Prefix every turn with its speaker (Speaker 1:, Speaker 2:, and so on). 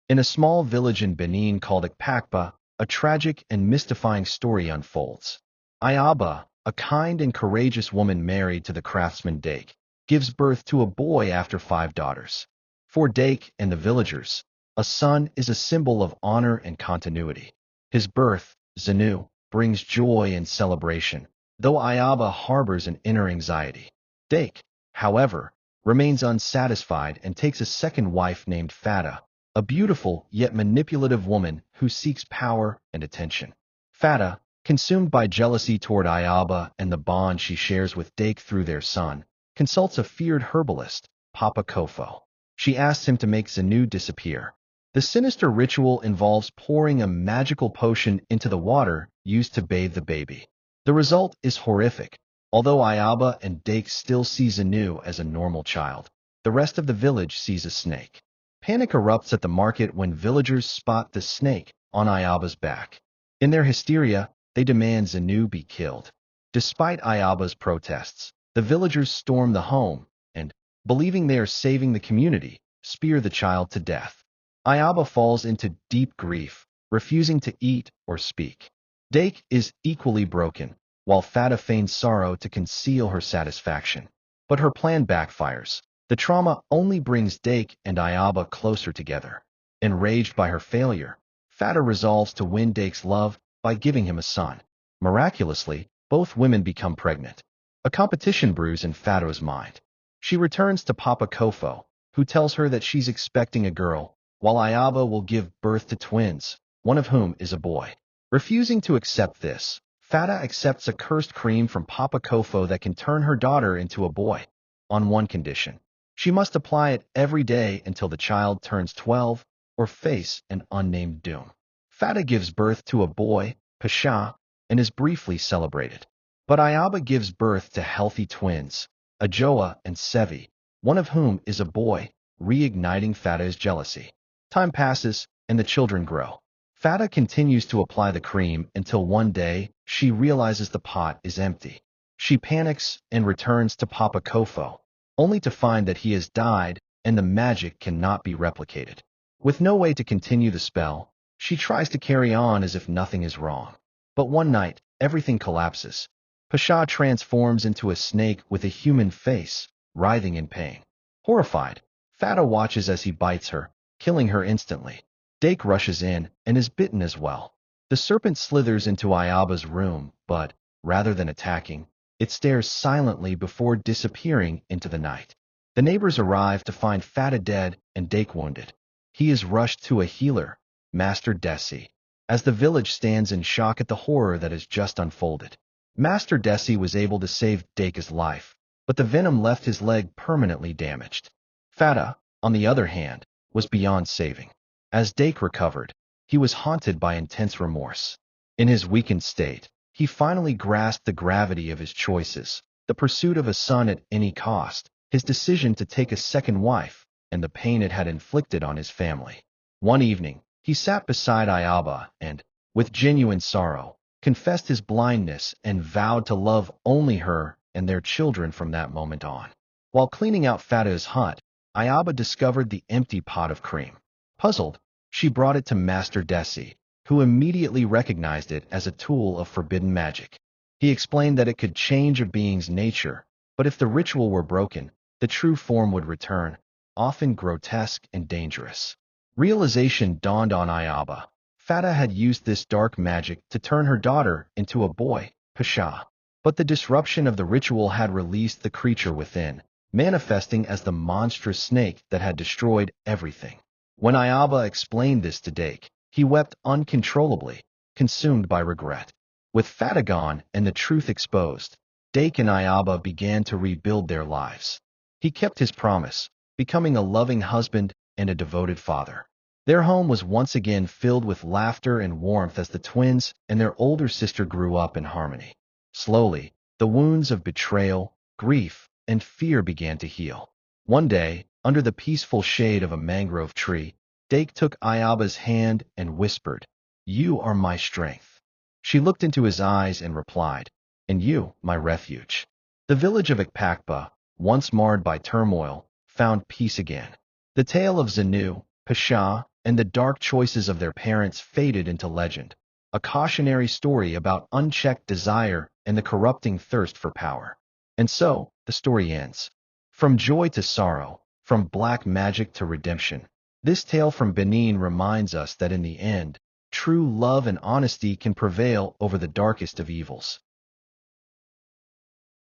Speaker 1: In a small village in Benin called Ikpakpa, a tragic and mystifying story unfolds. Ayaba, a kind and courageous woman married to the craftsman Dake, gives birth to a boy after 5 daughters. For Dake and the villagers, a son is a symbol of honor and continuity. His birth, Zanu, brings joy and celebration, though Ayaba harbors an inner anxiety. Dake, however, remains unsatisfied and takes a second wife named Fata, a beautiful yet manipulative woman who seeks power and attention. Fata, consumed by jealousy toward Ayaba and the bond she shares with Dake through their son, consults a feared herbalist, Papa Kofo. She asks him to make Zanu disappear. The sinister ritual involves pouring a magical potion into the water used to bathe the baby. The result is horrific. Although Ayaba and Dake still see Zanu as a normal child, the rest of the village sees a snake. Panic erupts at the market when villagers spot the snake on Ayaba's back. In their hysteria, they demand Zanu be killed. Despite Ayaba's protests, the villagers storm the home and, believing they are saving the community, spear the child to death. Ayaba falls into deep grief, refusing to eat or speak. Dake is equally broken, while Fata feigns sorrow to conceal her satisfaction. But her plan backfires. The trauma only brings Dake and Ayaba closer together. Enraged by her failure, Fata resolves to win Dake's love by giving him a son. Miraculously, both women become pregnant. A competition brews in Fata's mind. She returns to Papa Kofo, who tells her that she's expecting a girl, while Ayaba will give birth to twins, one of whom is a boy. Refusing to accept this, Fata accepts a cursed cream from Papa Kofo that can turn her daughter into a boy, on one condition. She must apply it every day until the child turns 12 or face an unnamed doom. Fata gives birth to a boy, Pasha, and is briefly celebrated. But Ayaba gives birth to healthy twins, Ajoa and Sevi, one of whom is a boy, reigniting Fata's jealousy. Time passes, and the children grow. Fata continues to apply the cream until one day she realizes the pot is empty. She panics and returns to Papa Kofo, only to find that he has died and the magic cannot be replicated. With no way to continue the spell, she tries to carry on as if nothing is wrong. But one night, everything collapses. Pasha transforms into a snake with a human face, writhing in pain. Horrified, Fata watches as he bites her, killing her instantly. Dake rushes in and is bitten as well. The serpent slithers into Ayaba's room, but, rather than attacking, it stares silently before disappearing into the night. The neighbors arrive to find Fata dead and Dake wounded. He is rushed to a healer, Master Desi, as the village stands in shock at the horror that has just unfolded. Master Desi was able to save Dake's life, but the venom left his leg permanently damaged. Fata, on the other hand, was beyond saving. As Dake recovered, he was haunted by intense remorse. In his weakened state, he finally grasped the gravity of his choices, the pursuit of a son at any cost, his decision to take a second wife, and the pain it had inflicted on his family. One evening, he sat beside Ayaba and, with genuine sorrow, confessed his blindness and vowed to love only her and their children from that moment on. While cleaning out Fata's hut, Ayaba discovered the empty pot of cream. Puzzled, she brought it to Master Desi, who immediately recognized it as a tool of forbidden magic. He explained that it could change a being's nature, but if the ritual were broken, the true form would return, often grotesque and dangerous. Realization dawned on Ayaba. Fata had used this dark magic to turn her daughter into a boy, Pasha. But the disruption of the ritual had released the creature within, manifesting as the monstrous snake that had destroyed everything. When Ayaba explained this to Dake, he wept uncontrollably, consumed by regret. With Fata gone and the truth exposed, Dake and Ayaba began to rebuild their lives. He kept his promise, becoming a loving husband and a devoted father. Their home was once again filled with laughter and warmth as the twins and their older sister grew up in harmony. Slowly, the wounds of betrayal, grief, and fear began to heal. One day, under the peaceful shade of a mangrove tree, Dake took Ayaba's hand and whispered, "You are my strength." She looked into his eyes and replied, "And you, my refuge." The village of Ikpakpa, once marred by turmoil, found peace again. The tale of Zanu, Pasha, and the dark choices of their parents faded into legend, a cautionary story about unchecked desire and the corrupting thirst for power. And so, the story ends. From joy to sorrow, from black magic to redemption. This tale from Benin reminds us that in the end, true love and honesty can prevail over the darkest of evils.